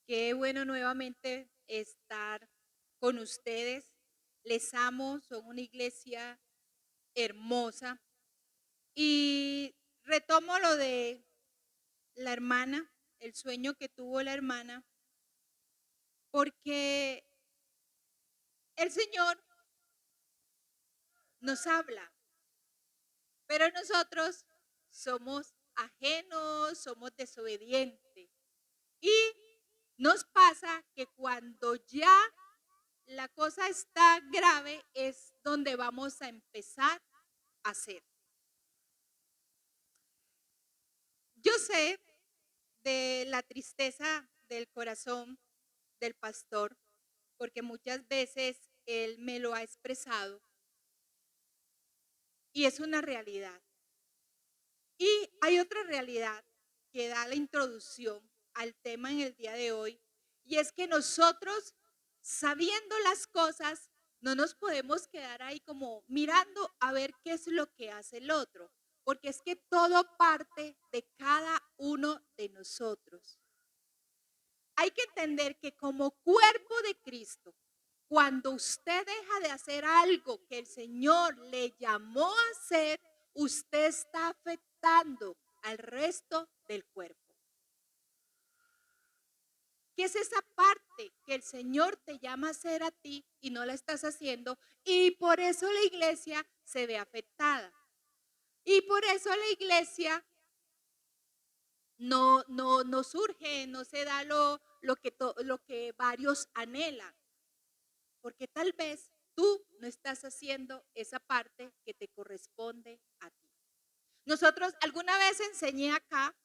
Qué bueno nuevamente estar con ustedes. Les amo, son una iglesia hermosa. Y retomo lo de la hermana, el sueño que tuvo la hermana, porque el Señor nos habla, pero nosotros somos ajenos, somos desobedientes. Y nos pasa que cuando ya la cosa está grave es donde vamos a empezar a hacer. Yo sé de la tristeza del corazón del pastor, porque muchas veces él me lo ha expresado y es una realidad. Y hay otra realidad que da la introducción al tema en el día de hoy, y es que nosotros, sabiendo las cosas, no nos podemos quedar ahí como mirando a ver qué es lo que hace el otro, porque es que todo parte de cada uno de nosotros. Hay que entender que como cuerpo de Cristo, cuando usted deja de hacer algo que el Señor le llamó a hacer, usted está afectando al resto del cuerpo. ¿Qué es esa parte que el Señor te llama a hacer a ti y no la estás haciendo? Y por eso la iglesia se ve afectada. Y por eso la iglesia no surge, no se da lo que varios anhelan. Porque tal vez tú no estás haciendo esa parte que te corresponde a ti. Nosotros alguna vez enseñé acá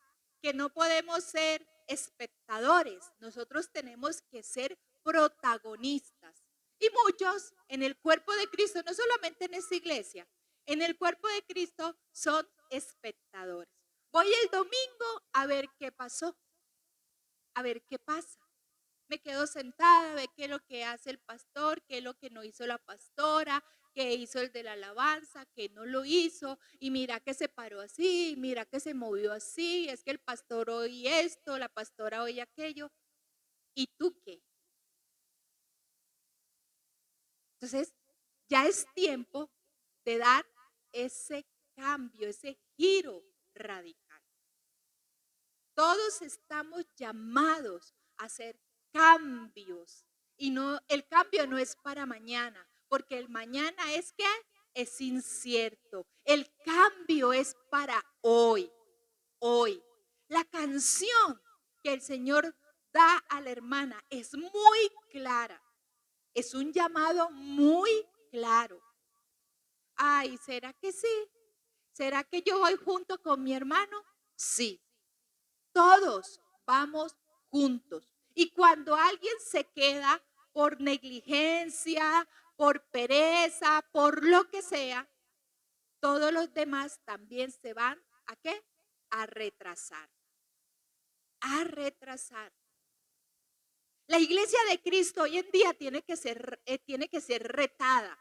que no podemos ser espectadores, nosotros tenemos que ser protagonistas. Y muchos en el cuerpo de Cristo, no solamente en esta iglesia, en el cuerpo de Cristo son espectadores. Voy el domingo a ver qué pasó, a ver qué pasa. Me quedo sentada, ve qué es lo que hace el pastor, qué es lo que no hizo la pastora, qué hizo el de la alabanza, qué no lo hizo, y mira que se paró así, mira que se movió así, es que el pastor hoy esto, la pastora hoy aquello, ¿y tú qué? Entonces, ya es tiempo de dar ese cambio, ese giro radical. Todos estamos llamados a hacer cambios y no, el cambio no es para mañana, porque el mañana es que es incierto. El cambio es para hoy, hoy. La canción que el Señor da a la hermana es muy clara, es un llamado muy claro. Ay, ¿será que sí? ¿Será que yo voy junto con mi hermano? Sí. Todos vamos juntos. Y cuando alguien se queda por negligencia, por pereza, por lo que sea, todos los demás también se van ¿a qué? A retrasar. A retrasar. La iglesia de Cristo hoy en día tiene que ser retada.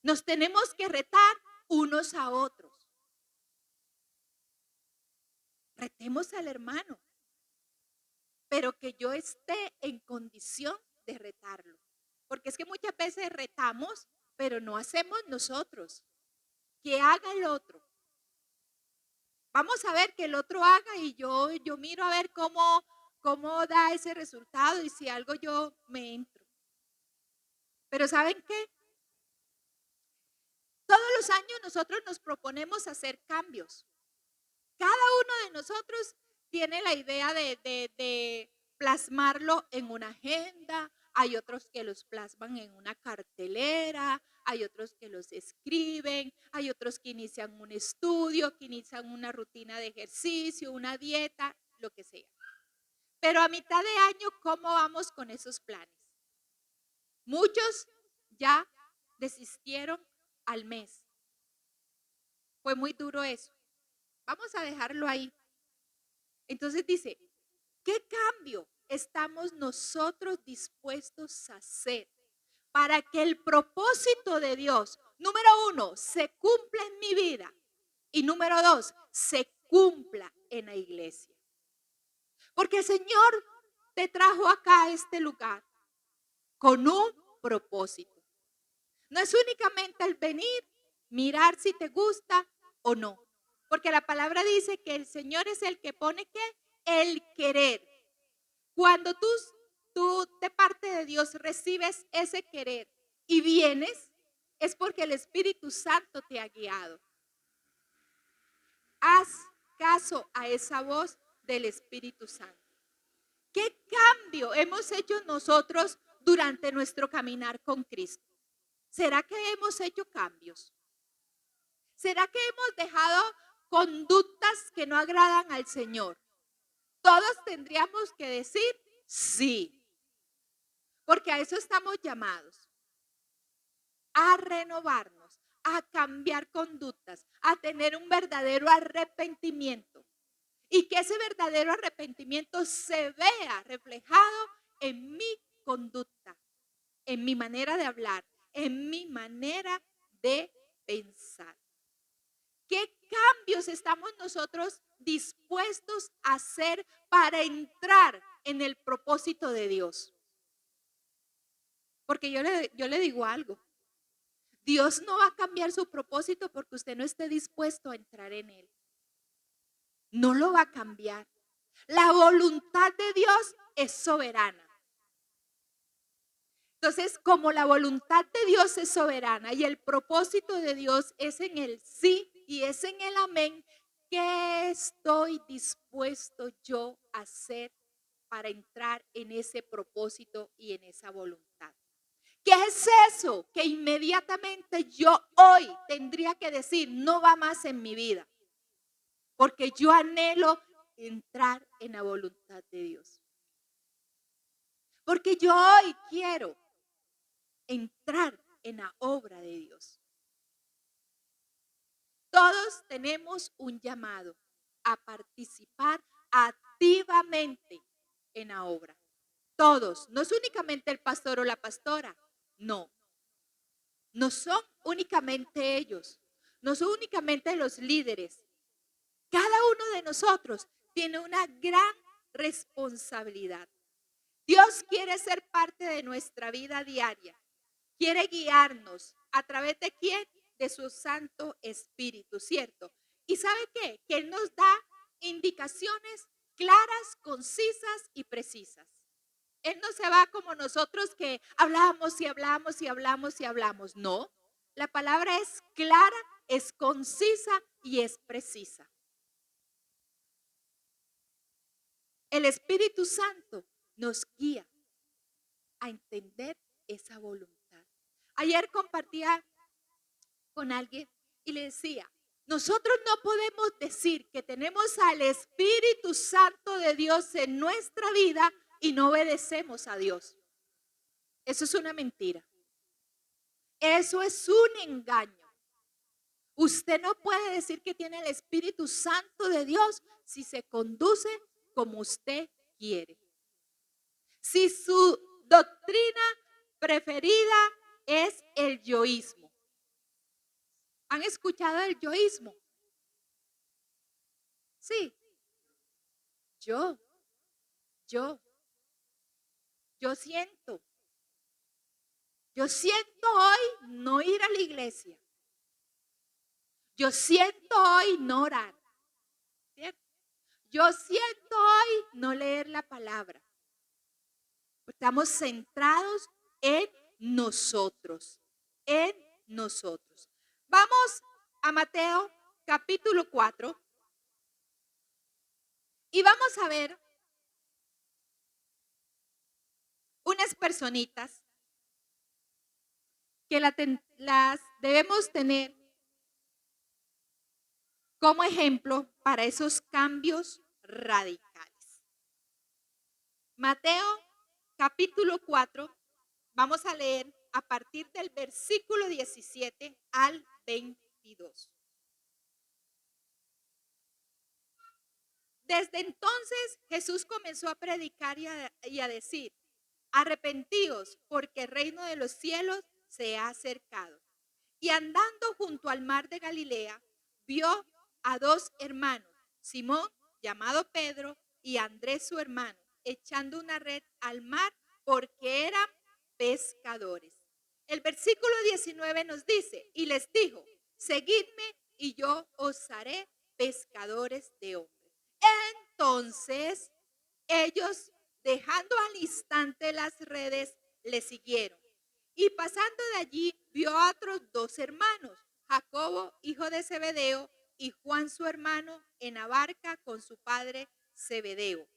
Nos tenemos que retar unos a otros. Retemos al hermano, pero que yo esté en condición de retarlo. Porque es que muchas veces retamos, pero no hacemos nosotros. Que haga el otro. Vamos a ver que el otro haga y yo miro a ver cómo da ese resultado y si algo yo me entro. Pero ¿saben qué? Todos los años nosotros nos proponemos hacer cambios. Cada uno de nosotros tiene la idea de plasmarlo en una agenda, hay otros que los plasman en una cartelera, hay otros que los escriben, hay otros que inician un estudio, que inician una rutina de ejercicio, una dieta, lo que sea. Pero a mitad de año, ¿cómo vamos con esos planes? Muchos ya desistieron al mes. Fue muy duro eso. Vamos a dejarlo ahí. Entonces dice, ¿qué cambio estamos nosotros dispuestos a hacer para que el propósito de Dios, número uno, se cumpla en mi vida y número dos, se cumpla en la iglesia? Porque el Señor te trajo acá a este lugar con un propósito. No es únicamente el venir, mirar si te gusta o no. Porque la palabra dice que el Señor es el que pone ¿qué? El querer. Cuando tú de parte de Dios recibes ese querer y vienes, es porque el Espíritu Santo te ha guiado. Haz caso a esa voz del Espíritu Santo. ¿Qué cambio hemos hecho nosotros durante nuestro caminar con Cristo? ¿Será que hemos hecho cambios? ¿Será que hemos dejado conductas que no agradan al Señor? Todos tendríamos que decir sí, porque a eso estamos llamados, a renovarnos, a cambiar conductas, a tener un verdadero arrepentimiento y que ese verdadero arrepentimiento se vea reflejado en mi conducta, en mi manera de hablar, en mi manera de pensar. ¿Qué cambios estamos nosotros dispuestos a hacer para entrar en el propósito de Dios? Porque yo le digo algo. Dios no va a cambiar su propósito porque usted no esté dispuesto a entrar en él. No lo va a cambiar. La voluntad de Dios es soberana. Entonces, como la voluntad de Dios es soberana y el propósito de Dios es en el sí y es en el amén, ¿qué estoy dispuesto yo a hacer para entrar en ese propósito y en esa voluntad? ¿Qué es eso que inmediatamente yo hoy tendría que decir no va más en mi vida? Porque yo anhelo entrar en la voluntad de Dios. Porque yo hoy quiero entrar en la obra de Dios. Todos tenemos un llamado a participar activamente en la obra. Todos, no es únicamente el pastor o la pastora, no. No son únicamente ellos, no son únicamente los líderes. Cada uno de nosotros tiene una gran responsabilidad. Dios quiere ser parte de nuestra vida diaria. Quiere guiarnos a través de quién? De su Santo Espíritu, ¿cierto? ¿Y sabe qué? Que Él nos da indicaciones claras, concisas y precisas. Él no se va como nosotros que hablamos y hablamos y hablamos y hablamos. No, la palabra es clara, es concisa y es precisa. El Espíritu Santo nos guía a entender esa voluntad. Ayer compartía con alguien y le decía, nosotros no podemos decir que tenemos al Espíritu Santo de Dios en nuestra vida y no obedecemos a Dios. Eso es una mentira. Eso es un engaño. Usted no puede decir que tiene el Espíritu Santo de Dios si se conduce como usted quiere. Si su doctrina preferida es el yoísmo. ¿Han escuchado el yoísmo? Sí. Yo siento. Yo siento hoy no ir a la iglesia. Yo siento hoy no orar. ¿Cierto? Yo siento hoy no leer la palabra. Estamos centrados en nosotros. En nosotros. Vamos a Mateo capítulo 4. Y vamos a ver unas personitas que las debemos tener como ejemplo para esos cambios radicales. Mateo capítulo 4, vamos a leer a partir del versículo 17 al 22. Desde entonces Jesús comenzó a predicar y a decir, arrepentíos porque el reino de los cielos se ha acercado. Y andando junto al mar de Galilea, vio a dos hermanos, Simón, llamado Pedro, y Andrés su hermano, echando una red al mar porque eran pescadores. El versículo 19 nos dice, y les dijo, seguidme y yo os haré pescadores de hombres. Entonces ellos, dejando al instante las redes, le siguieron. Y pasando de allí, vio a otros dos hermanos, Jacobo, hijo de Zebedeo, y Juan, su hermano, en la barca con su padre Zebedeo,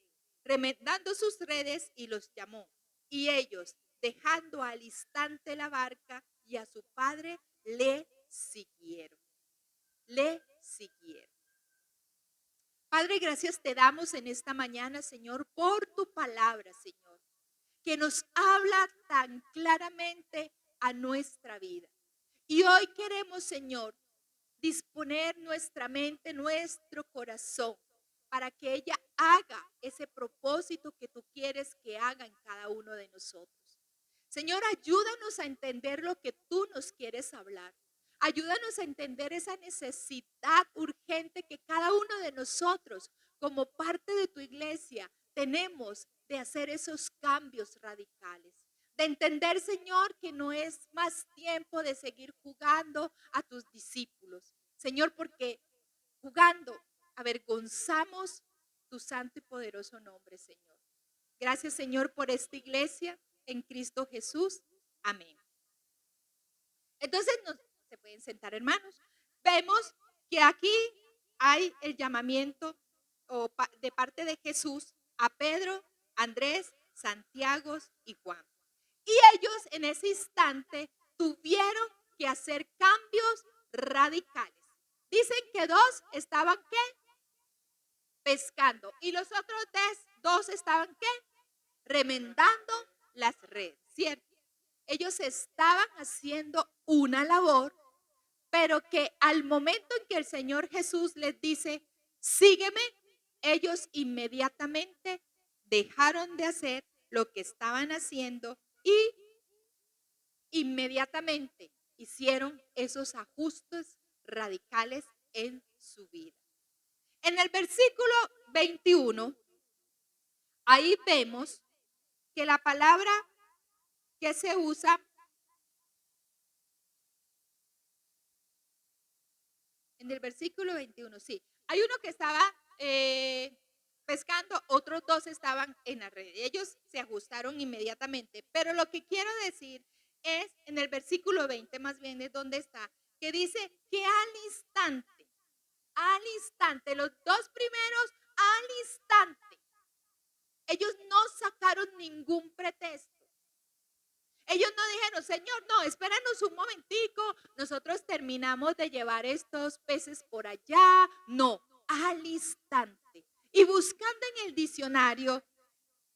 remendando sus redes, y los llamó. Y ellos, dejando al instante la barca y a su padre, le siguieron. Le siguieron. Padre, gracias te damos en esta mañana, Señor, por tu palabra, Señor, que nos habla tan claramente a nuestra vida. Y hoy queremos, Señor, disponer nuestra mente, nuestro corazón, para que ella haga ese propósito que tú quieres que haga en cada uno de nosotros. Señor, ayúdanos a entender lo que tú nos quieres hablar. Ayúdanos a entender esa necesidad urgente que cada uno de nosotros, como parte de tu iglesia, tenemos de hacer esos cambios radicales. De entender, Señor, que no es más tiempo de seguir jugando a tus discípulos. Señor, porque jugando avergonzamos tu santo y poderoso nombre, Señor. Gracias, Señor, por esta iglesia en Cristo Jesús. Amén. Entonces, se pueden sentar, hermanos. Vemos que aquí hay el llamamiento de parte de Jesús a Pedro, Andrés, Santiago y Juan. Y ellos en ese instante tuvieron que hacer cambios radicales. Dicen que dos estaban ¿qué? Pescando. Y los otros dos estaban ¿qué? Remendando las redes, ¿cierto? Ellos estaban haciendo una labor, pero que al momento en que el Señor Jesús les dice, sígueme, ellos inmediatamente dejaron de hacer lo que estaban haciendo y inmediatamente hicieron esos ajustes radicales en su vida. En el versículo 21, ahí vemos que la palabra que se usa en el versículo 21, sí, hay uno que estaba pescando, otros dos estaban en la red. Ellos se ajustaron inmediatamente, pero lo que quiero decir es en el versículo 20, más bien es donde está, que dice que al instante, los dos primeros al instante, ellos no sacaron ningún pretexto. Ellos no dijeron, Señor, no, espéranos un momentico, nosotros terminamos de llevar estos peces por allá. No, al instante. Y buscando en el diccionario,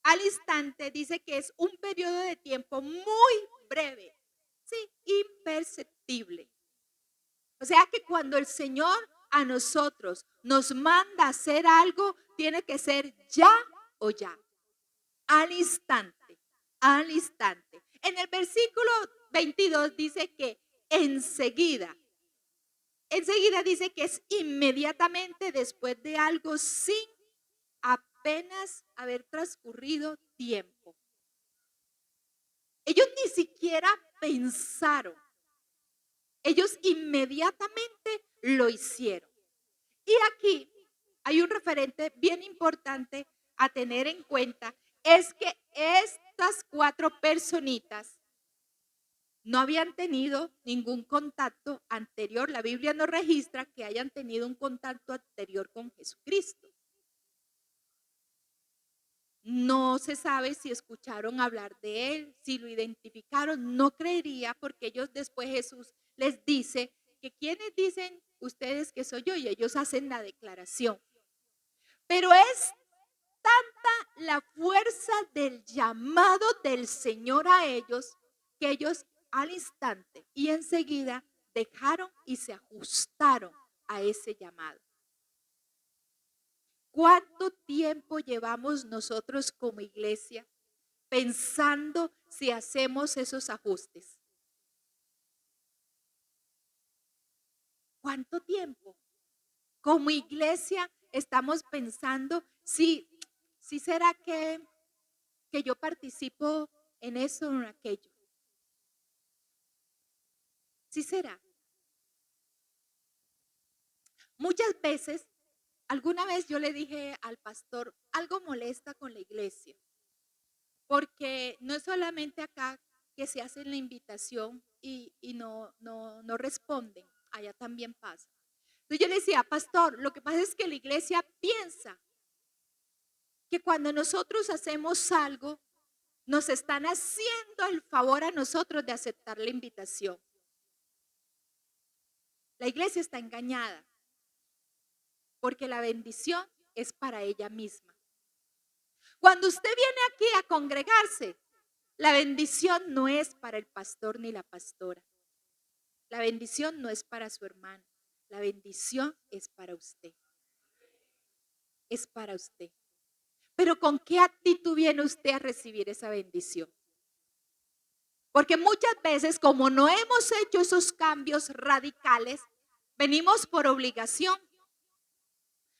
al instante dice que es un periodo de tiempo muy breve, sí, imperceptible. O sea que cuando el Señor a nosotros nos manda a hacer algo, tiene que ser ya o ya, al instante, al instante. En el versículo 22 dice que enseguida dice que es inmediatamente después de algo sin apenas haber transcurrido tiempo. Ellos ni siquiera pensaron. Ellos inmediatamente lo hicieron. Y aquí hay un referente bien importante a tener en cuenta, es que estas 4 personitas no habían tenido ningún contacto anterior. La Biblia no registra que hayan tenido un contacto anterior con Jesucristo. No se sabe si escucharon hablar de él, si lo identificaron. No creería, porque ellos después Jesús les dice que ¿quiénes dicen ustedes que soy yo? Y ellos hacen la declaración. Pero es tanta la fuerza del llamado del Señor a ellos, que ellos al instante y enseguida dejaron y se ajustaron a ese llamado. ¿Cuánto tiempo llevamos nosotros como iglesia pensando si hacemos esos ajustes? ¿Cuánto tiempo? Como iglesia estamos pensando si ¿sí será que yo participo en eso o en aquello? ¿Sí será? Muchas veces, alguna vez yo le dije al pastor, algo molesta con la iglesia, porque no es solamente acá que se hace la invitación y no responden, allá también pasa. Entonces yo le decía, pastor, lo que pasa es que la iglesia piensa que cuando nosotros hacemos algo, nos están haciendo el favor a nosotros de aceptar la invitación. La iglesia está engañada porque la bendición es para ella misma. Cuando usted viene aquí a congregarse, la bendición no es para el pastor ni la pastora. La bendición no es para su hermano. La bendición es para usted. Es para usted. Pero ¿con qué actitud viene usted a recibir esa bendición? Porque muchas veces, como no hemos hecho esos cambios radicales, venimos por obligación.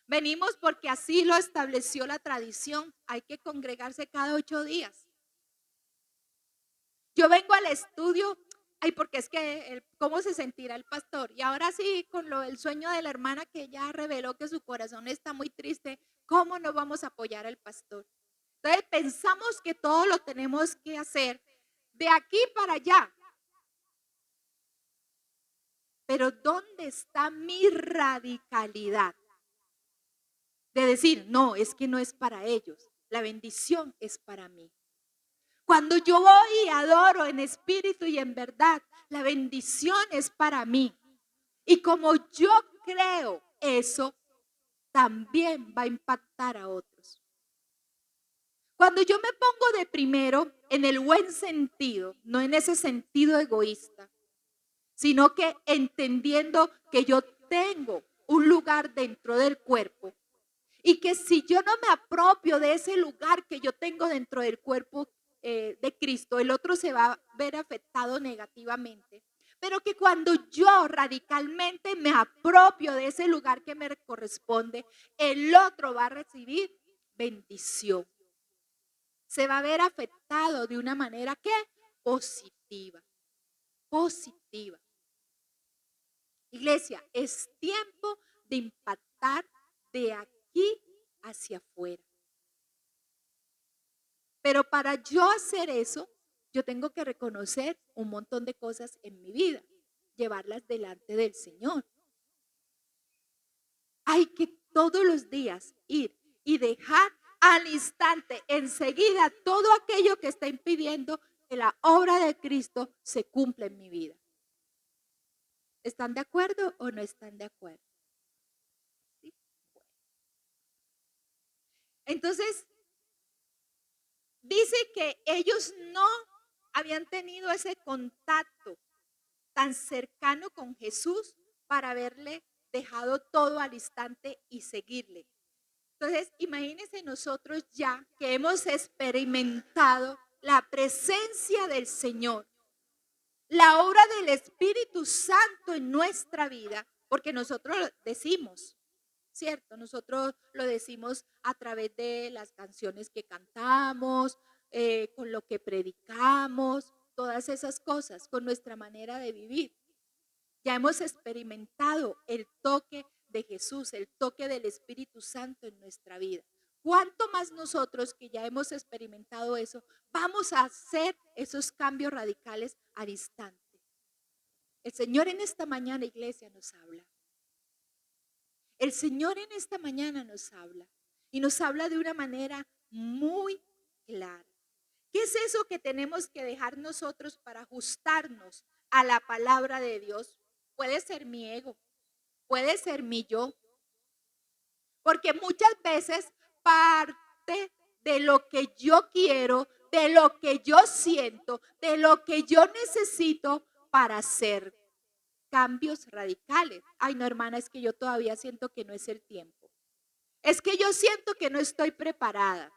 Venimos porque así lo estableció la tradición. Hay que congregarse cada 8 días. Yo vengo al estudio, ay, porque es que, ¿cómo se sentirá el pastor? Y ahora sí, con lo del sueño de la hermana que ya reveló que su corazón está muy triste, ¿cómo no vamos a apoyar al pastor? Entonces pensamos que todo lo tenemos que hacer de aquí para allá. Pero ¿dónde está mi radicalidad? De decir, no, es que no es para ellos, la bendición es para mí. Cuando yo voy y adoro en espíritu y en verdad, la bendición es para mí. Y como yo creo eso, también va a impactar a otros. Cuando yo me pongo de primero en el buen sentido, no en ese sentido egoísta, sino que entendiendo que yo tengo un lugar dentro del cuerpo y que si yo no me apropio de ese lugar que yo tengo dentro del cuerpo de Cristo, el otro se va a ver afectado negativamente. Pero que cuando yo radicalmente me apropio de ese lugar que me corresponde, el otro va a recibir bendición. Se va a ver afectado de una manera que positiva. Positiva. Iglesia, es tiempo de impactar de aquí hacia afuera. Pero para yo hacer eso, yo tengo que reconocer un montón de cosas en mi vida, llevarlas delante del Señor. Hay que todos los días ir y dejar al instante, enseguida, todo aquello que está impidiendo que la obra de Cristo se cumpla en mi vida. ¿Están de acuerdo o no están de acuerdo? ¿Sí? Entonces, dice que ellos no habían tenido ese contacto tan cercano con Jesús para haberle dejado todo al instante y seguirle. Entonces, imagínense nosotros ya que hemos experimentado la presencia del Señor, la obra del Espíritu Santo en nuestra vida, porque nosotros lo decimos, ¿cierto? Nosotros lo decimos a través de las canciones que cantamos, con lo que predicamos, todas esas cosas, con nuestra manera de vivir. Ya hemos experimentado el toque de Jesús, el toque del Espíritu Santo en nuestra vida. ¿Cuánto más nosotros que ya hemos experimentado eso, vamos a hacer esos cambios radicales al instante? El Señor en esta mañana, iglesia, nos habla. El Señor en esta mañana nos habla y nos habla de una manera muy clara. ¿Qué es eso que tenemos que dejar nosotros para ajustarnos a la palabra de Dios? Puede ser mi ego, puede ser mi yo, porque muchas veces parte de lo que yo quiero, de lo que yo siento, de lo que yo necesito para hacer cambios radicales. Ay, no, hermana, es que yo todavía siento que no es el tiempo. Es que yo siento que no estoy preparada.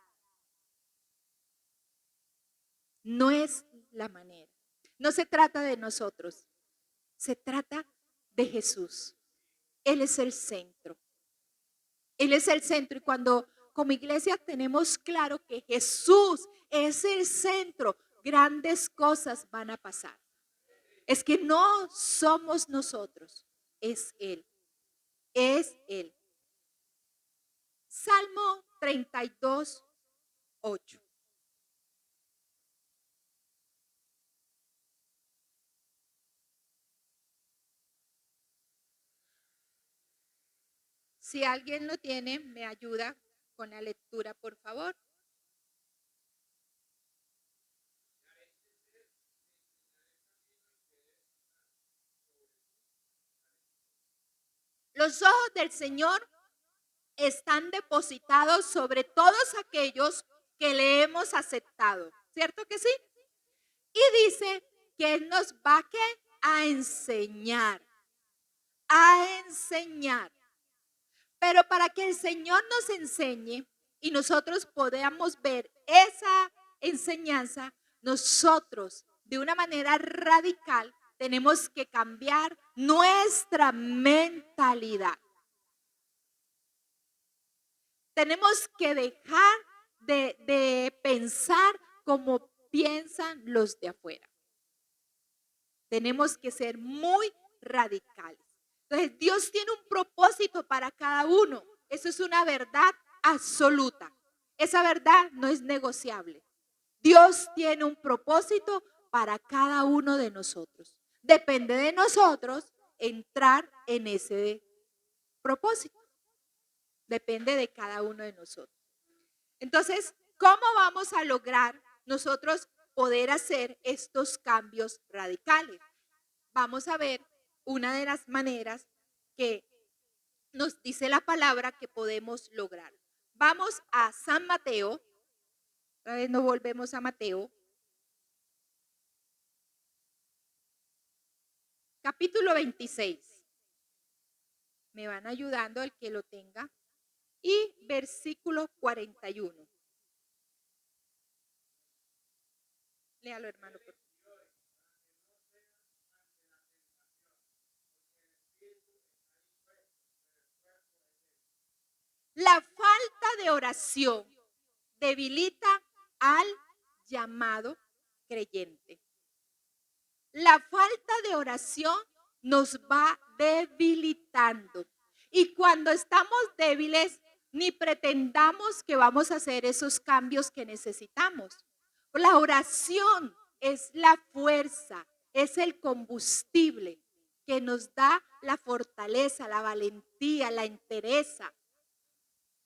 No es la manera. No se trata de nosotros. Se trata de Jesús. Él es el centro. Él es el centro. Y cuando como iglesia tenemos claro que Jesús es el centro, grandes cosas van a pasar. Es que no somos nosotros, es Él, es Él. Salmo 32, 8. Si alguien lo tiene, me ayuda con la lectura, por favor. Los ojos del Señor están depositados sobre todos aquellos que le hemos aceptado. ¿Cierto que sí? Y dice que Él nos va a enseñar, a enseñar. Pero para que el Señor nos enseñe y nosotros podamos ver esa enseñanza, nosotros de una manera radical tenemos que cambiar nuestra mentalidad. Tenemos que dejar de pensar como piensan los de afuera. Tenemos que ser muy radicales. Entonces, Dios tiene un propósito para cada uno. Eso es una verdad absoluta. Esa verdad no es negociable. Dios tiene un propósito para cada uno de nosotros. Depende de nosotros entrar en ese propósito. Depende de cada uno de nosotros. Entonces, ¿cómo vamos a lograr nosotros poder hacer estos cambios radicales? Vamos a ver una de las maneras que nos dice la palabra que podemos lograr. Vamos a San Mateo. Otra vez nos volvemos a Mateo. Capítulo 26. Me van ayudando el que lo tenga. Y versículo 41. Léalo, hermano, por favor. La falta de oración debilita al llamado creyente. La falta de oración nos va debilitando. Y cuando estamos débiles, ni pretendamos que vamos a hacer esos cambios que necesitamos. La oración es la fuerza, es el combustible que nos da la fortaleza, la valentía, la entereza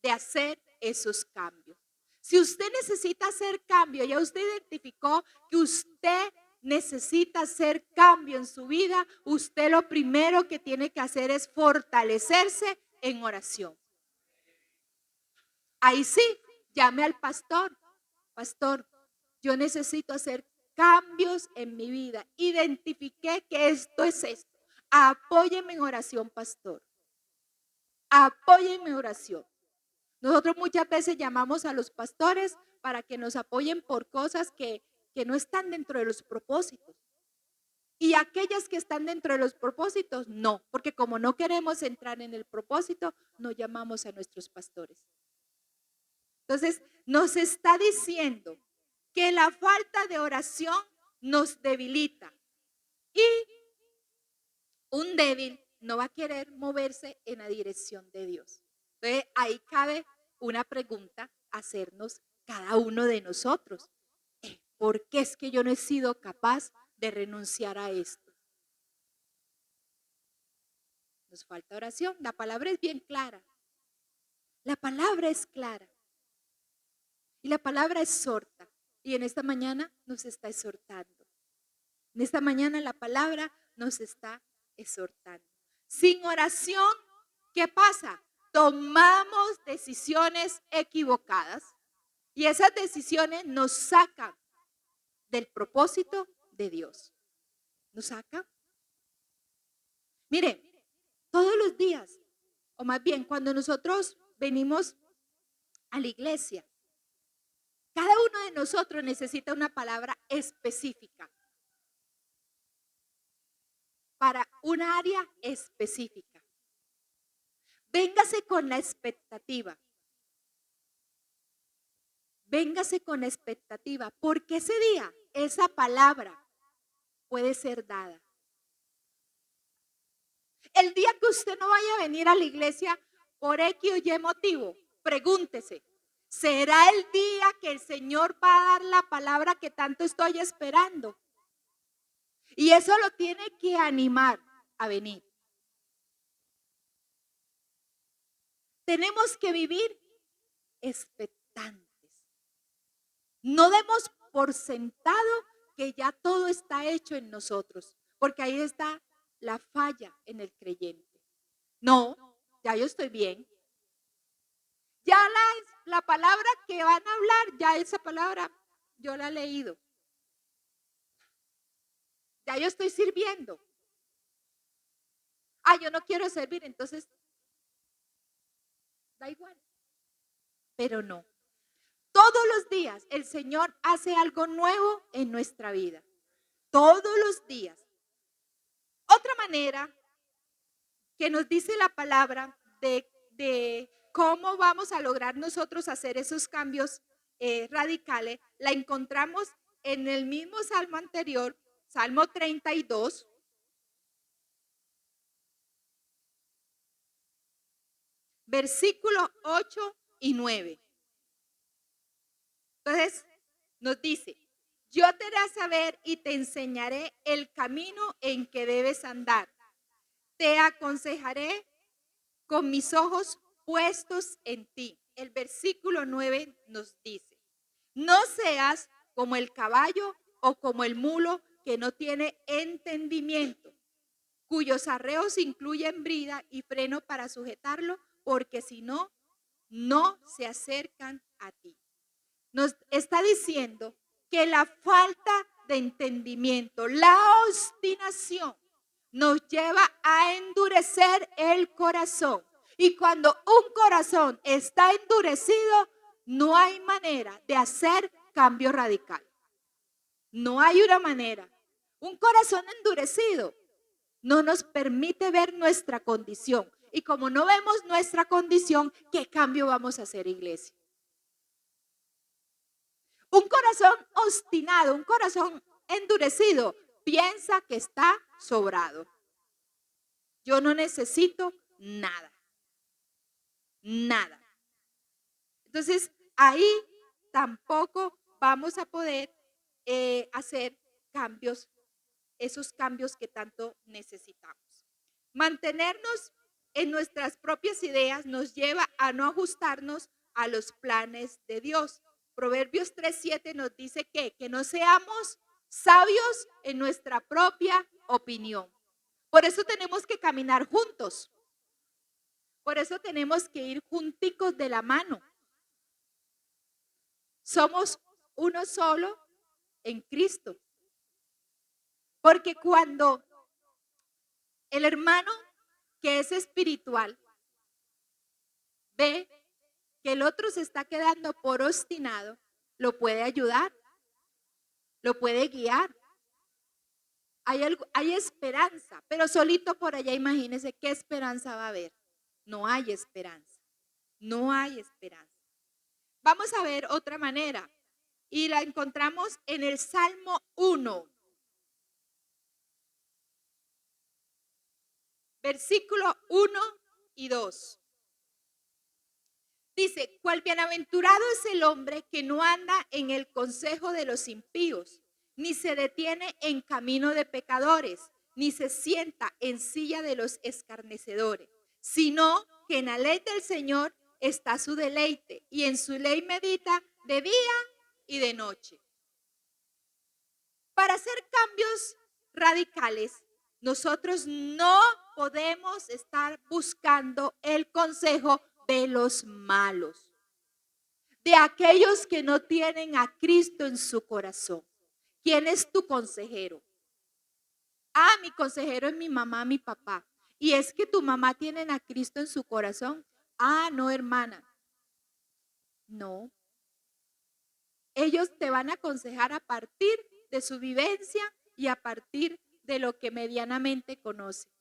de hacer esos cambios. Si usted necesita hacer cambio, ya usted identificó que usted necesita hacer cambio en su vida, usted lo primero que tiene que hacer es fortalecerse en oración. Ahí sí, llame al pastor. Pastor, yo necesito hacer cambios en mi vida. Identifiqué que esto es esto. Apóyeme en oración, pastor. Apóyeme en oración. Nosotros muchas veces llamamos a los pastores para que nos apoyen por cosas que no están dentro de los propósitos. Y aquellas que están dentro de los propósitos, no, porque como no queremos entrar en el propósito, no llamamos a nuestros pastores. Entonces, nos está diciendo que la falta de oración nos debilita y un débil no va a querer moverse en la dirección de Dios. Entonces, ahí cabe una pregunta a hacernos cada uno de nosotros. ¿Por qué es que yo no he sido capaz de renunciar a esto? Nos falta oración. La palabra es bien clara. La palabra es clara. Y la palabra exhorta. Y en esta mañana nos está exhortando. En esta mañana la palabra nos está exhortando. Sin oración, ¿qué pasa? Tomamos decisiones equivocadas y esas decisiones nos sacan del propósito de Dios. ¿Nos sacan? Mire, todos los días, o más bien cuando nosotros venimos a la iglesia, cada uno de nosotros necesita una palabra específica para un área específica. Véngase con la expectativa véngase con expectativa, porque ese día, esa palabra puede ser dada. El día que usted no vaya a venir a la iglesia por X o Y motivo, pregúntese, ¿será el día que el Señor va a dar la palabra que tanto estoy esperando? Y eso lo tiene que animar a venir. Tenemos que vivir expectantes. No demos por sentado que ya todo está hecho en nosotros, porque ahí está la falla en el creyente. No, ya yo estoy bien. Ya la palabra que van a hablar, ya esa palabra yo la he leído. Ya yo estoy sirviendo. Yo no quiero servir, entonces da igual. Pero no. Todos los días el Señor hace algo nuevo en nuestra vida. Todos los días. Otra manera que nos dice la palabra de cómo vamos a lograr nosotros hacer esos cambios radicales, la encontramos en el mismo salmo anterior, Salmo 32. Versículos 8 y 9. Entonces nos dice, yo te haré saber y te enseñaré el camino en que debes andar. Te aconsejaré con mis ojos puestos en ti. El versículo 9 nos dice, no seas como el caballo o como el mulo que no tiene entendimiento, cuyos arreos incluyen brida y freno para sujetarlo, porque si no, no se acercan a ti. Nos está diciendo que la falta de entendimiento, la obstinación, nos lleva a endurecer el corazón. Y cuando un corazón está endurecido, no hay manera de hacer cambio radical. No hay una manera. Un corazón endurecido no nos permite ver nuestra condición. Y como no vemos nuestra condición, ¿qué cambio vamos a hacer, iglesia? Un corazón obstinado, un corazón endurecido, piensa que está sobrado. Yo no necesito nada. Nada. Entonces, ahí tampoco vamos a poder hacer cambios, esos cambios que tanto necesitamos. Mantenernos en nuestras propias ideas nos lleva a no ajustarnos a los planes de Dios. Proverbios 3:7 nos dice que no seamos sabios en nuestra propia opinión. Por eso tenemos que caminar juntos. Por eso tenemos que ir junticos de la mano. Somos uno solo en Cristo. Porque cuando el hermano que es espiritual ve que el otro se está quedando por obstinado, lo puede ayudar, lo puede guiar. Hay esperanza, pero solito por allá, imagínense qué esperanza va a haber. No hay esperanza, no hay esperanza. Vamos a ver otra manera y la encontramos en el Salmo 1. Versículo 1 y 2. Dice, cuál bienaventurado es el hombre que no anda en el consejo de los impíos, ni se detiene en camino de pecadores, ni se sienta en silla de los escarnecedores, sino que en la ley del Señor está su deleite, y en su ley medita de día y de noche. Para hacer cambios radicales, nosotros no podemos estar buscando el consejo de los malos, de aquellos que no tienen a Cristo en su corazón. ¿Quién es tu consejero? Mi consejero es mi mamá, mi papá. ¿Y es que tu mamá tiene a Cristo en su corazón? No, hermana. No. Ellos te van a aconsejar a partir de su vivencia y a partir de lo que medianamente conocen.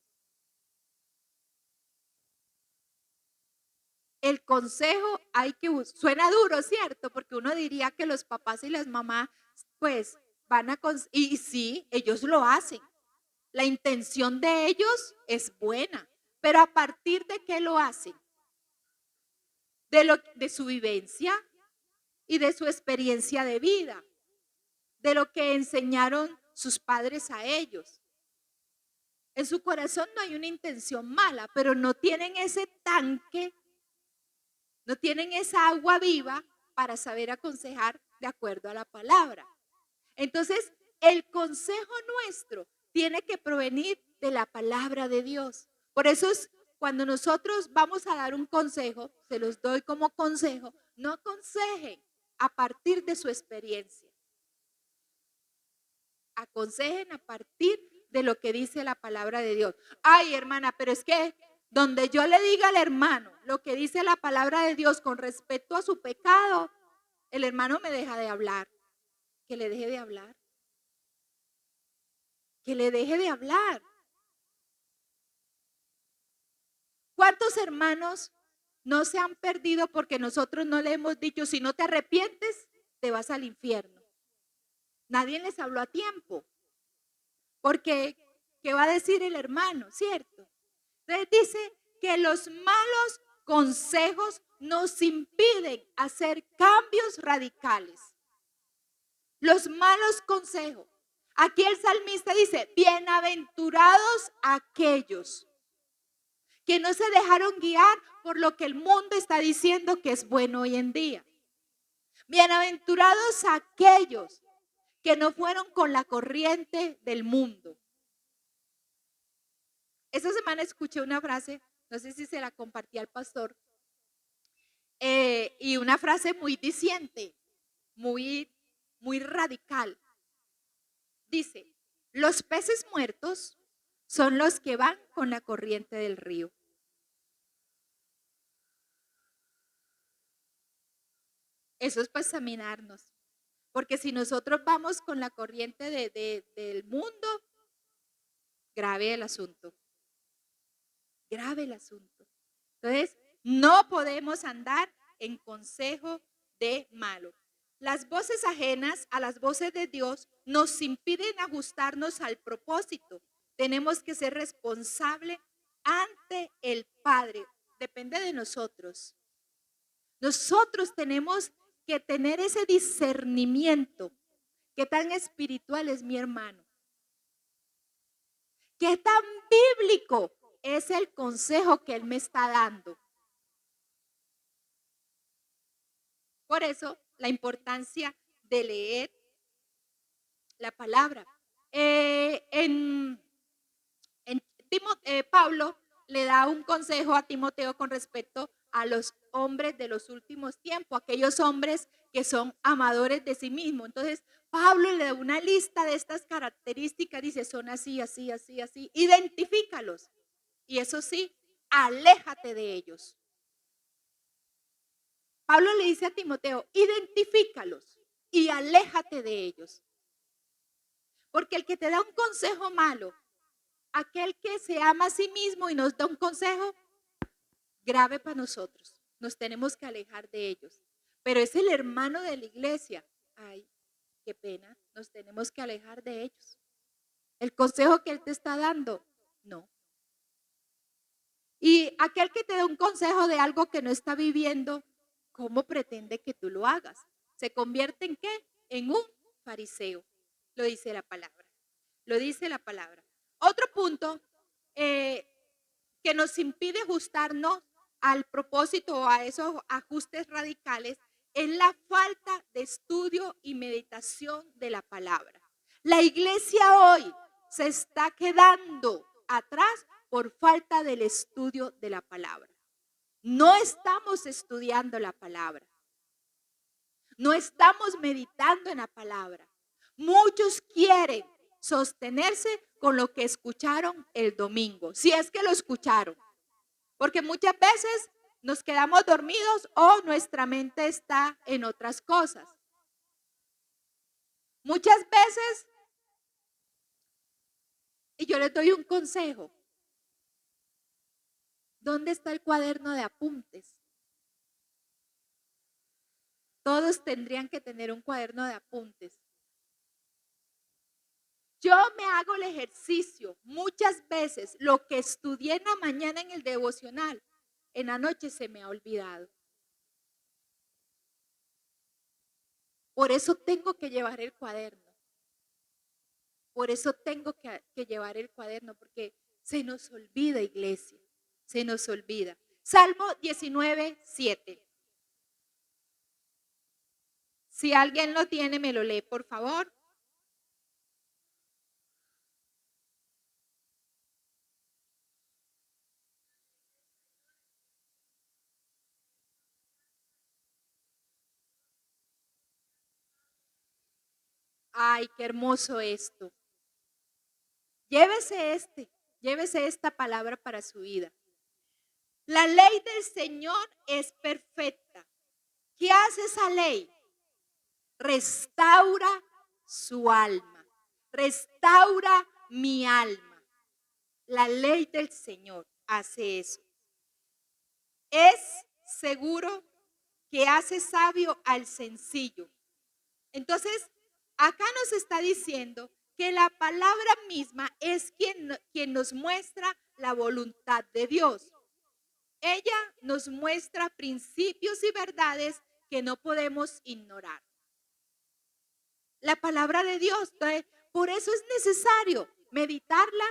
el consejo suena duro, ¿cierto? Porque uno diría que los papás y las mamás, pues, y sí, ellos lo hacen. La intención de ellos es buena, pero ¿a partir de qué lo hacen? De su vivencia y de su experiencia de vida, de lo que enseñaron sus padres a ellos. En su corazón no hay una intención mala, pero no tienen ese tanque, no tienen esa agua viva para saber aconsejar de acuerdo a la palabra. Entonces, el consejo nuestro tiene que provenir de la palabra de Dios. Por eso es cuando nosotros vamos a dar un consejo, se los doy como consejo, no aconsejen a partir de su experiencia. Aconsejen a partir de lo que dice la palabra de Dios. Ay, hermana, pero es que donde yo le diga al hermano lo que dice la palabra de Dios con respecto a su pecado, el hermano me deja de hablar. Que le deje de hablar. Que le deje de hablar. ¿Cuántos hermanos no se han perdido porque nosotros no le hemos dicho, si no te arrepientes, te vas al infierno? Nadie les habló a tiempo. Porque, ¿qué va a decir el hermano? ¿Cierto? Entonces dice que los malos consejos nos impiden hacer cambios radicales. Los malos consejos. Aquí el salmista dice, bienaventurados aquellos que no se dejaron guiar por lo que el mundo está diciendo que es bueno hoy en día. Bienaventurados aquellos que no fueron con la corriente del mundo. Esta semana escuché una frase, no sé si se la compartí al pastor, y una frase muy diciente, muy radical. Dice, los peces muertos son los que van con la corriente del río. Eso es para examinarnos. Porque si nosotros vamos con la corriente del mundo, grave el asunto. Grave el asunto. Entonces, no podemos andar en consejo de malo. Las voces ajenas a las voces de Dios nos impiden ajustarnos al propósito. Tenemos que ser responsables ante el Padre. Depende de nosotros. Nosotros tenemos que tener ese discernimiento. ¿Qué tan espiritual es mi hermano? ¿Qué tan bíblico es el consejo que él me está dando? Por eso, la importancia de leer la palabra. Pablo le da un consejo a Timoteo con respecto a los hombres de los últimos tiempos, aquellos hombres que son amadores de sí mismos. Entonces, Pablo le da una lista de estas características, dice, son así, así, así, así. Identifícalos. Y eso sí, aléjate de ellos. Pablo le dice a Timoteo, identifícalos y aléjate de ellos. Porque el que te da un consejo malo, aquel que se ama a sí mismo y nos da un consejo grave para nosotros, nos tenemos que alejar de ellos. Pero es el hermano de la iglesia. Ay, qué pena, nos tenemos que alejar de ellos. El consejo que él te está dando, no. Y aquel que te da un consejo de algo que no está viviendo, ¿cómo pretende que tú lo hagas? ¿Se convierte en qué? En un fariseo. Lo dice la palabra. Lo dice la palabra. Otro punto que nos impide ajustarnos al propósito o a esos ajustes radicales es la falta de estudio y meditación de la palabra. La iglesia hoy se está quedando atrás por falta del estudio de la palabra. No estamos estudiando la palabra. No estamos meditando en la palabra. Muchos quieren sostenerse con lo que escucharon el domingo, si es que lo escucharon. Porque muchas veces nos quedamos dormidos o nuestra mente está en otras cosas. Muchas veces, y yo les doy un consejo, ¿dónde está el cuaderno de apuntes? Todos tendrían que tener un cuaderno de apuntes. Yo me hago el ejercicio muchas veces, lo que estudié en la mañana en el devocional, en la noche se me ha olvidado. Por eso tengo que llevar el cuaderno. Por eso tengo que llevar el cuaderno, porque se nos olvida, iglesia, se nos olvida. Salmo 19, 7. Si alguien lo tiene, me lo lee, por favor. Ay, qué hermoso esto. Llévese esta palabra para su vida. La ley del Señor es perfecta. ¿Qué hace esa ley? Restaura su alma, restaura mi alma. La ley del Señor hace eso. Es seguro que hace sabio al sencillo. Entonces, acá nos está diciendo que la palabra misma es quien nos muestra la voluntad de Dios. Ella nos muestra principios y verdades que no podemos ignorar. La palabra de Dios, por eso es necesario meditarla,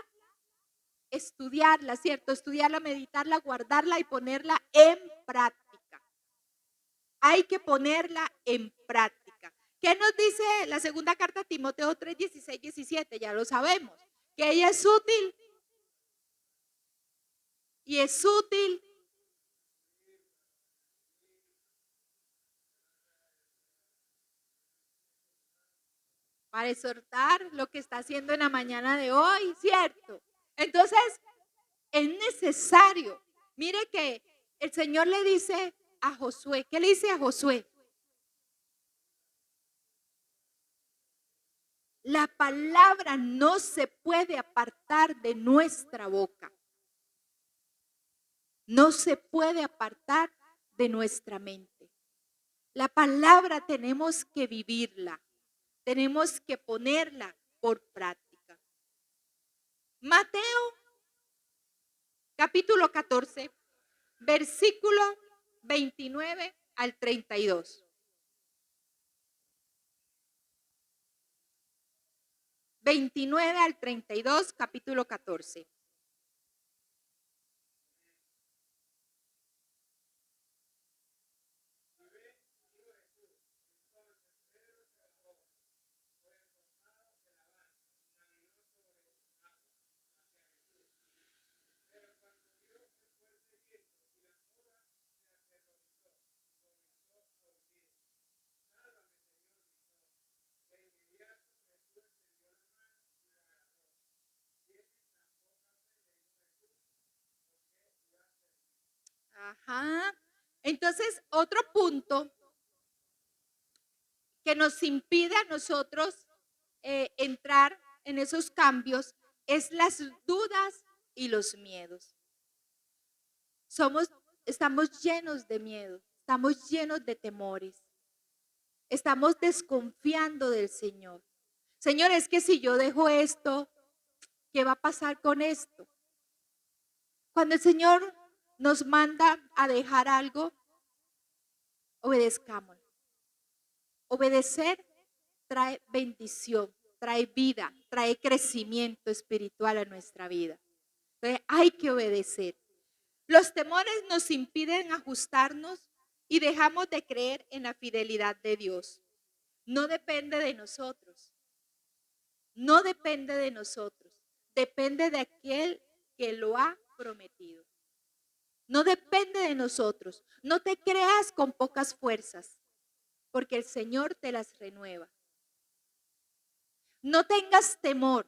estudiarla, ¿cierto? Estudiarla, meditarla, guardarla y ponerla en práctica. Hay que ponerla en práctica. ¿Qué nos dice la segunda carta a Timoteo 3, 16, 17? Ya lo sabemos, que ella es útil y es útil para exhortar lo que está haciendo en la mañana de hoy, ¿cierto? Entonces, es necesario. Mire que el Señor le dice a Josué, ¿qué le dice a Josué? La palabra no se puede apartar de nuestra boca. No se puede apartar de nuestra mente. La palabra tenemos que vivirla. Tenemos que ponerla por práctica. Mateo, capítulo 14, versículo 29 al 32. 29 al 32, capítulo 14. Ajá. Entonces, otro punto que nos impide a nosotros entrar en esos cambios es las dudas y los miedos. Estamos llenos de miedo, estamos llenos de temores, estamos desconfiando del Señor. Señor, es que si yo dejo esto, ¿qué va a pasar con esto? Cuando el Señor nos manda a dejar algo, obedezcámoslo. Obedecer trae bendición, trae vida, trae crecimiento espiritual a nuestra vida. Entonces hay que obedecer. Los temores nos impiden ajustarnos y dejamos de creer en la fidelidad de Dios. No depende de nosotros. No depende de nosotros. Depende de aquel que lo ha prometido. No depende de nosotros. No te creas con pocas fuerzas, porque el Señor te las renueva. No tengas temor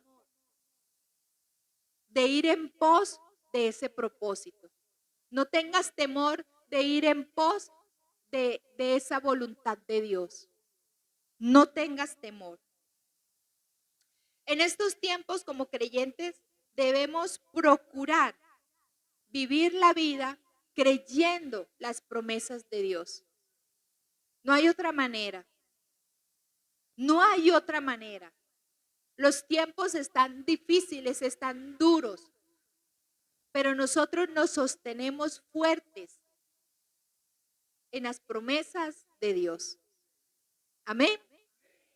de ir en pos de ese propósito. No tengas temor de ir en pos de esa voluntad de Dios. No tengas temor. En estos tiempos, como creyentes, debemos procurar vivir la vida creyendo las promesas de Dios. No hay otra manera. No hay otra manera. Los tiempos están difíciles, están duros, pero nosotros nos sostenemos fuertes en las promesas de Dios. Amén.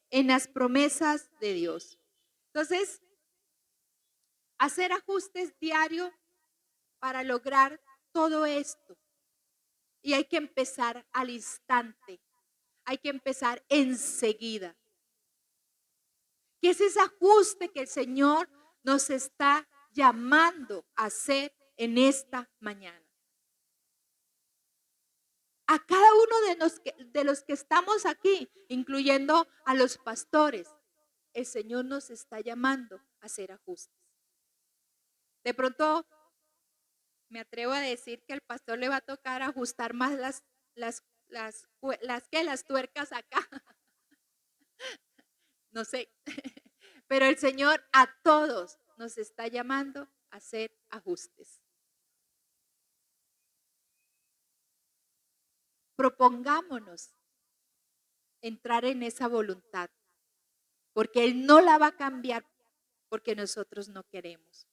En las promesas de Dios. Entonces, hacer ajustes diarios para lograr todo esto. Y hay que empezar al instante. Hay que empezar enseguida. ¿Qué es ese ajuste que el Señor nos está llamando a hacer en esta mañana? A cada uno de los que estamos aquí, incluyendo a los pastores, el Señor nos está llamando a hacer ajustes. De pronto me atrevo a decir que al pastor le va a tocar ajustar más las tuercas acá. No sé. Pero el Señor a todos nos está llamando a hacer ajustes. Propongámonos entrar en esa voluntad, porque Él no la va a cambiar porque nosotros no queremos.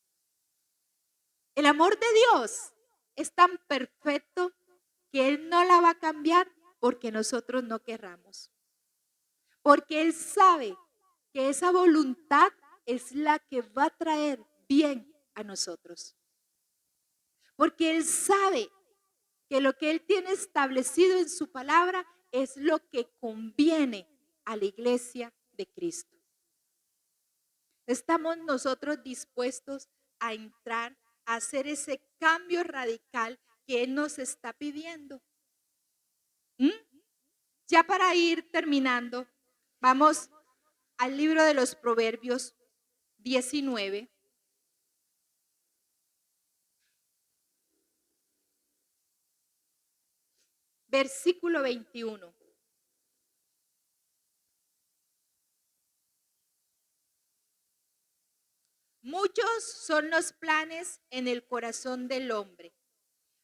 El amor de Dios es tan perfecto que Él no la va a cambiar porque nosotros no querramos. Porque Él sabe que esa voluntad es la que va a traer bien a nosotros. Porque Él sabe que lo que Él tiene establecido en su palabra es lo que conviene a la iglesia de Cristo. ¿Estamos nosotros dispuestos a entrar, a hacer ese cambio radical que Él nos está pidiendo? Ya para ir terminando, vamos al libro de los Proverbios 19. Versículo 21. Muchos son los planes en el corazón del hombre,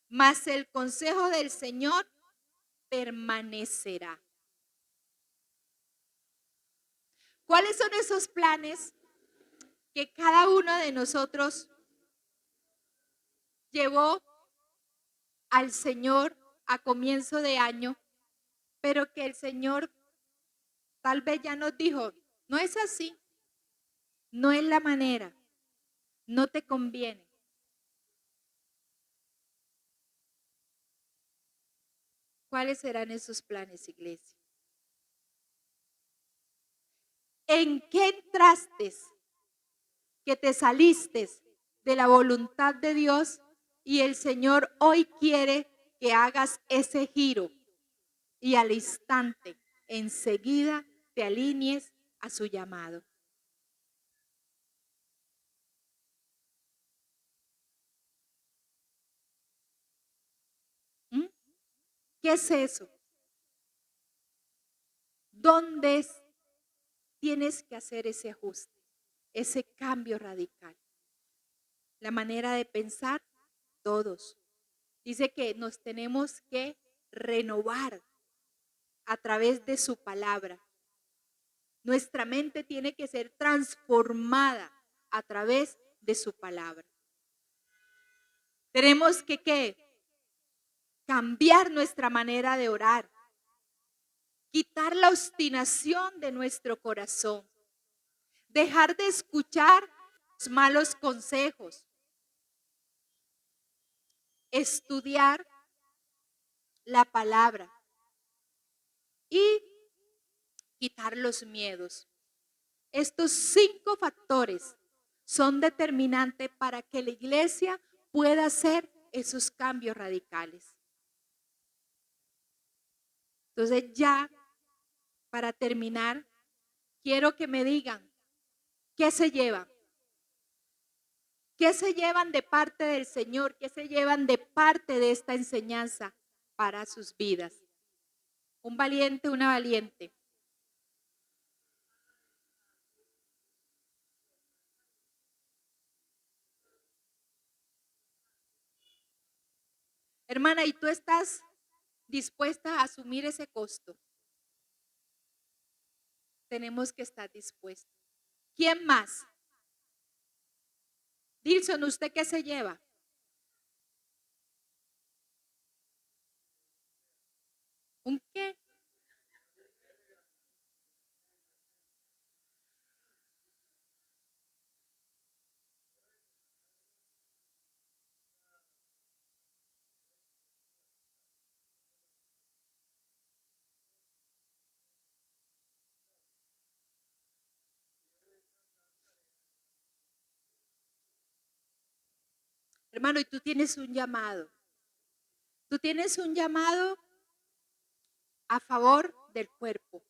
mas el consejo del Señor permanecerá. ¿Cuáles son esos planes que cada uno de nosotros llevó al Señor a comienzo de año, pero que el Señor tal vez ya nos dijo, no es así, no es la manera, no te conviene? ¿Cuáles serán esos planes, iglesia? ¿En qué entraste que te saliste de la voluntad de Dios y el Señor hoy quiere que hagas ese giro y al instante, enseguida, te alinees a su llamado? ¿Mm? ¿Qué es eso? ¿Dónde tienes que hacer ese ajuste, ese cambio radical? La manera de pensar, todos. Dice que nos tenemos que renovar a través de su palabra. Nuestra mente tiene que ser transformada a través de su palabra. Tenemos que cambiar nuestra manera de orar, quitar la obstinación de nuestro corazón, dejar de escuchar los malos consejos, estudiar la palabra y quitar los miedos. Estos 5 factores son determinantes para que la iglesia pueda hacer esos cambios radicales. Entonces ya, para terminar, quiero que me digan, ¿qué se llevan? ¿Qué se llevan de parte del Señor? ¿Qué se llevan de parte de esta enseñanza para sus vidas? Un valiente, una valiente. Hermana, ¿y tú estás dispuesta a asumir ese costo? tenemos que estar dispuestos. ¿Quién más? Dilson, ¿usted qué se lleva? ¿Un qué? Hermano, y tú tienes un llamado. Tú tienes un llamado a favor del cuerpo.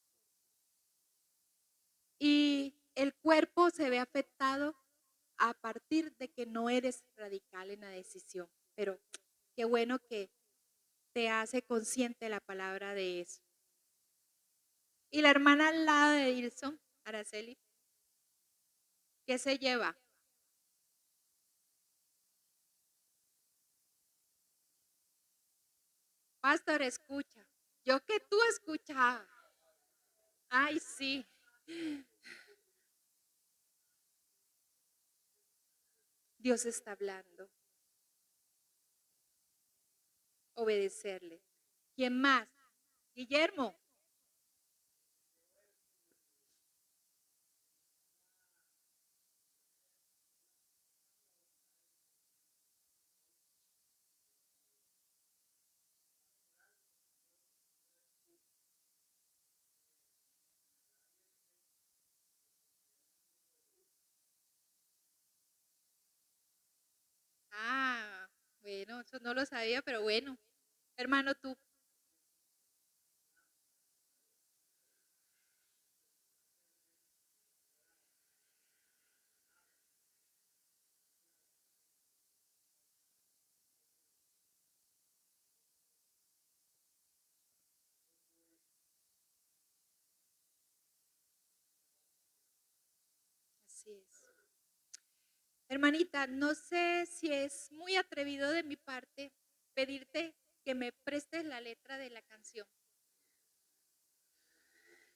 Y el cuerpo se ve afectado a partir de que no eres radical en la decisión. Pero qué bueno que te hace consciente la palabra de eso. Y la hermana al lado de Ilson, Araceli, ¿qué se lleva? Pastor, escucha. Yo que tú escuchabas. Ay, sí. Dios está hablando. Obedecerle. ¿Quién más? Guillermo. Ah, bueno, eso no lo sabía, pero bueno. Hermano, tú. Así es. Hermanita, no sé si es muy atrevido de mi parte pedirte que me prestes la letra de la canción.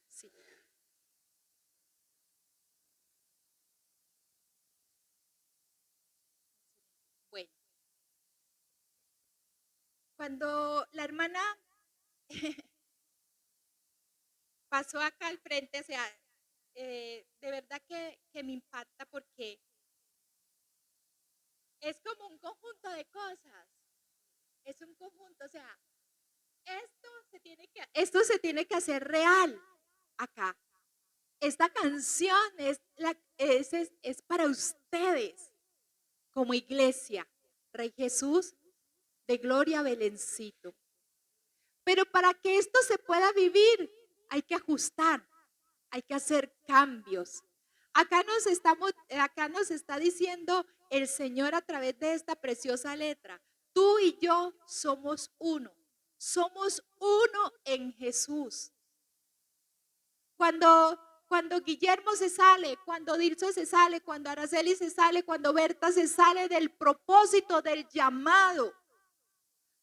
Sí. Bueno, cuando la hermana pasó acá al frente, o sea, de verdad que me impacta porque es como un conjunto de cosas. Es un conjunto, o sea, esto se tiene que hacer real acá. Esta canción es para ustedes como iglesia. Rey Jesús de Gloria Belencito. Pero para que esto se pueda vivir, hay que ajustar, hay que hacer cambios. Acá nos está diciendo el Señor a través de esta preciosa letra. Tú y yo somos uno. Somos uno en Jesús. Cuando Guillermo se sale, cuando Dilso se sale, cuando Araceli se sale, cuando Berta se sale del propósito del llamado,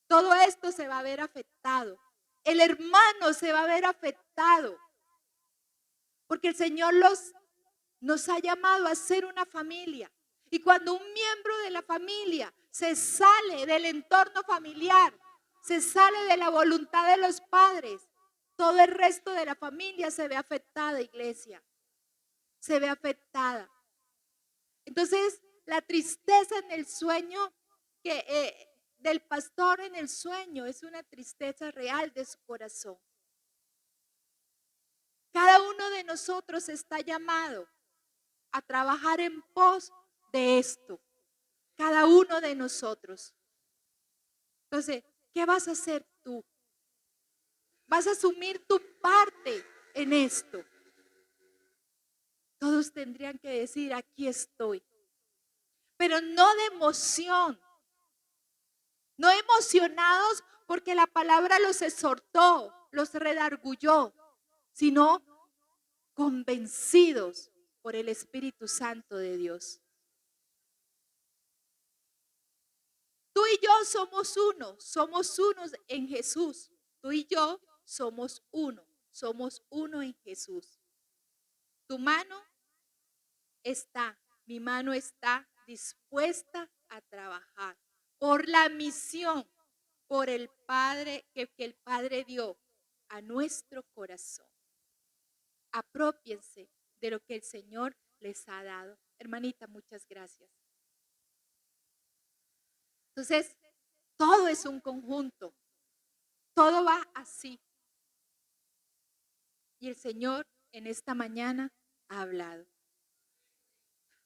todo esto se va a ver afectado. El hermano se va a ver afectado. Porque el Señor nos ha llamado a ser una familia. Y cuando un miembro de la familia se sale del entorno familiar, se sale de la voluntad de los padres, todo el resto de la familia se ve afectada, iglesia. Se ve afectada. Entonces, la tristeza en el sueño del pastor en el sueño es una tristeza real de su corazón. Cada uno de nosotros está llamado a trabajar en pos de esto. Cada uno de nosotros. Entonces, ¿qué vas a hacer tú? Vas a asumir tu parte en esto. Todos tendrían que decir, aquí estoy. Pero no de emoción. No emocionados porque la palabra los exhortó, los redargulló, sino convencidos por el Espíritu Santo de Dios. Tú y yo somos unos en Jesús. Tú y yo somos uno en Jesús. Tu mano está, mi mano está dispuesta a trabajar por la misión, por el Padre que el Padre dio a nuestro corazón. Aprópiense de lo que el Señor les ha dado. Hermanita, muchas gracias. Entonces, todo es un conjunto. Todo va así. Y el Señor en esta mañana ha hablado.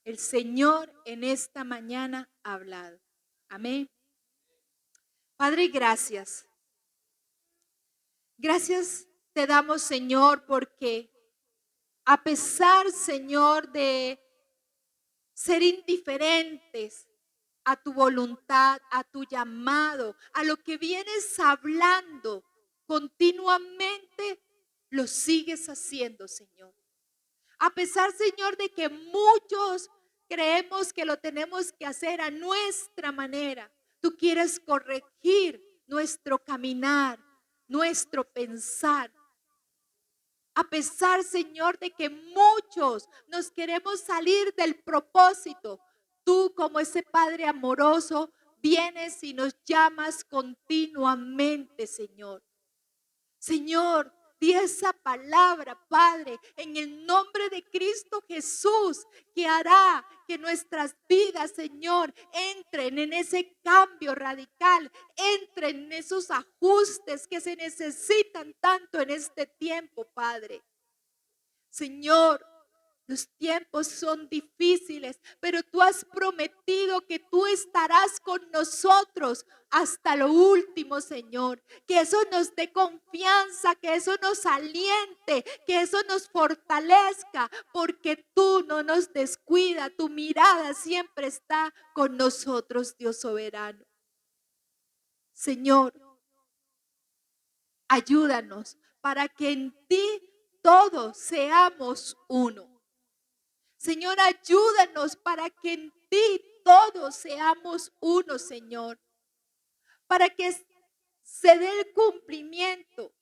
El Señor en esta mañana ha hablado. Amén. Padre, gracias. Gracias te damos, Señor, porque a pesar, Señor, de ser indiferentes a tu voluntad, a tu llamado, a lo que vienes hablando continuamente, lo sigues haciendo, Señor. A pesar, Señor, de que muchos creemos que lo tenemos que hacer a nuestra manera, tú quieres corregir nuestro caminar, nuestro pensar. A pesar, Señor, de que muchos nos queremos salir del propósito, tú como ese Padre amoroso vienes y nos llamas continuamente, Señor. Señor, di esa palabra, Padre, en el nombre de Cristo Jesús, que hará que nuestras vidas, Señor, entren en ese cambio radical, entren en esos ajustes que se necesitan tanto en este tiempo, Padre. Señor, los tiempos son difíciles, pero tú has prometido que tú estarás con nosotros hasta lo último, Señor. Que eso nos dé confianza, que eso nos aliente, que eso nos fortalezca, porque tú no nos descuidas, tu mirada siempre está con nosotros, Dios soberano. Señor, ayúdanos para que en ti todos seamos uno. Señor, ayúdanos para que en ti todos seamos uno, Señor. Para que se dé el cumplimiento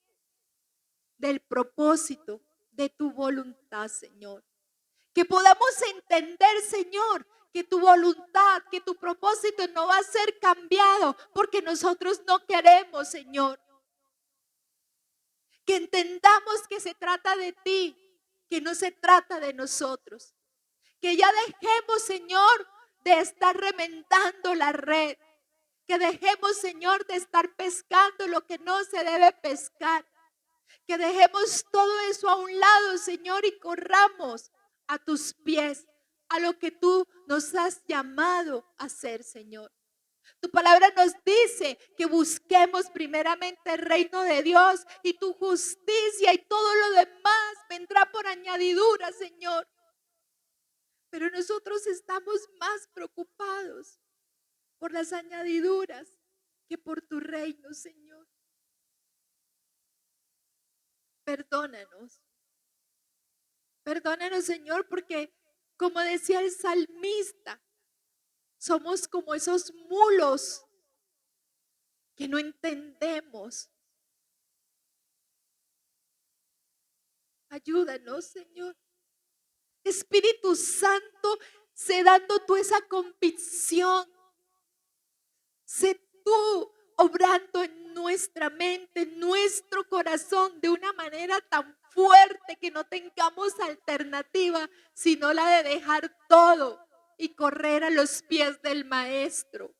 del propósito de tu voluntad, Señor. Que podamos entender, Señor, que tu voluntad, que tu propósito no va a ser cambiado porque nosotros no queremos, Señor. Que entendamos que se trata de ti, que no se trata de nosotros. Que ya dejemos, Señor, de estar remendando la red. Que dejemos, Señor, de estar pescando lo que no se debe pescar. Que dejemos todo eso a un lado, Señor, y corramos a tus pies, a lo que tú nos has llamado a hacer, Señor. Tu palabra nos dice que busquemos primeramente el reino de Dios y tu justicia, y todo lo demás vendrá por añadidura, Señor. Pero nosotros estamos más preocupados por las añadiduras que por tu reino, Señor. Perdónanos. Perdónanos, Señor, porque como decía el salmista, somos como esos mulos que no entendemos. Ayúdanos, Señor. Espíritu Santo, sé dando tú esa convicción. Sé tú obrando en nuestra mente, en nuestro corazón, de una manera tan fuerte que no tengamos alternativa, sino la de dejar todo y correr a los pies del Maestro.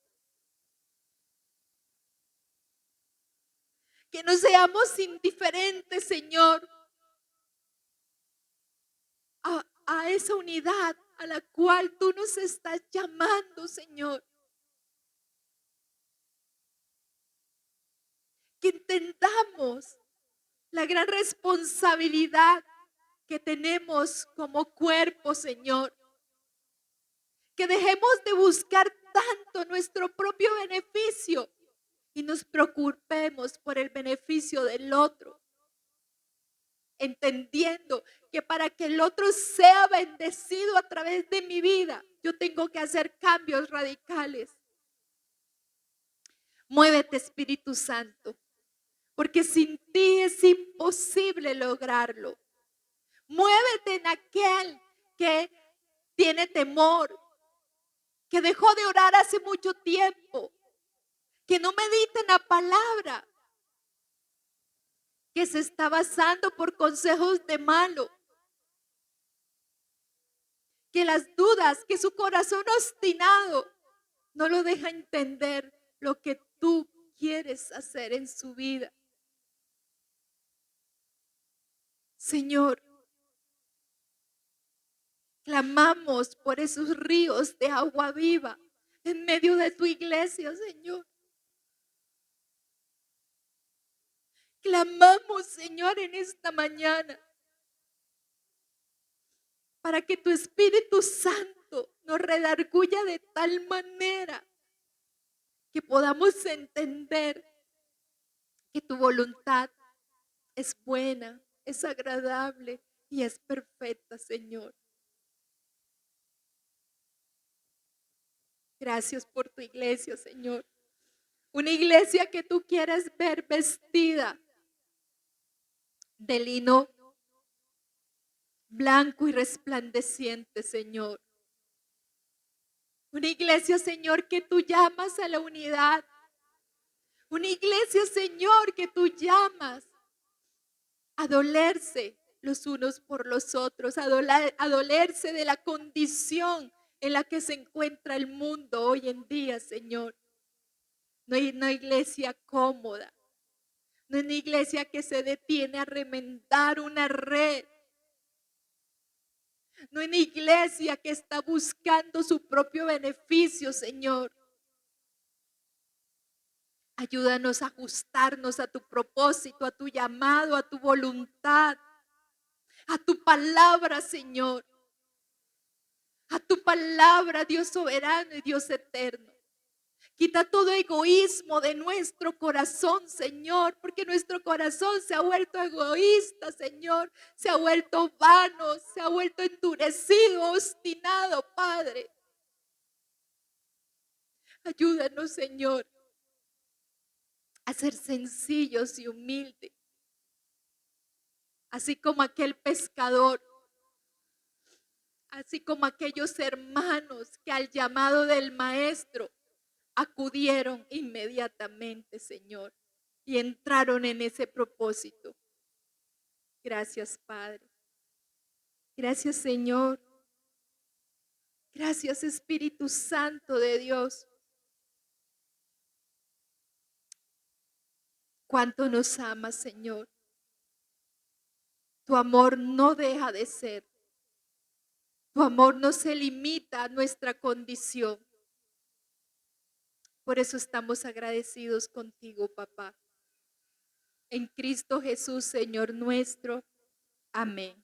Que no seamos indiferentes, Señor, a esa unidad a la cual tú nos estás llamando, Señor. Que entendamos la gran responsabilidad que tenemos como cuerpo, Señor. Que dejemos de buscar tanto nuestro propio beneficio y nos preocupemos por el beneficio del otro. Entendiendo que para que el otro sea bendecido a través de mi vida, yo tengo que hacer cambios radicales. Muévete, Espíritu Santo, porque sin ti es imposible lograrlo. Muévete en aquel que tiene temor, que dejó de orar hace mucho tiempo, que no medita en la palabra, que se está basando por consejos de malo, que las dudas, que su corazón obstinado no lo deja entender lo que tú quieres hacer en su vida. Señor, clamamos por esos ríos de agua viva en medio de tu iglesia, Señor. Clamamos, Señor, en esta mañana para que tu Espíritu Santo nos redarguya de tal manera que podamos entender que tu voluntad es buena, es agradable y es perfecta, Señor. Gracias por tu iglesia, Señor. Una iglesia que tú quieres ver vestida de lino blanco y resplandeciente, Señor. Una iglesia, Señor, que tú llamas a la unidad. Una iglesia, Señor, que tú llamas a dolerse los unos por los otros, a dolerse de la condición en la que se encuentra el mundo hoy en día, Señor. No hay una iglesia cómoda, no es una iglesia que se detiene a remendar una red, no es una iglesia que está buscando su propio beneficio, Señor. Ayúdanos a ajustarnos a tu propósito, a tu llamado, a tu voluntad, a tu palabra, Señor. A tu palabra, Dios soberano y Dios eterno. Quita todo egoísmo de nuestro corazón, Señor, porque nuestro corazón se ha vuelto egoísta, Señor. Se ha vuelto vano, se ha vuelto endurecido, obstinado, Padre. Ayúdanos, Señor, a ser sencillos y humildes. Así como aquel pescador, así como aquellos hermanos que al llamado del maestro acudieron inmediatamente, Señor, y entraron en ese propósito. Gracias, Padre. Gracias, Señor. Gracias, Espíritu Santo de Dios. Cuánto nos amas, Señor. Tu amor no deja de ser. Tu amor no se limita a nuestra condición. Por eso estamos agradecidos contigo, papá. En Cristo Jesús, Señor nuestro. Amén.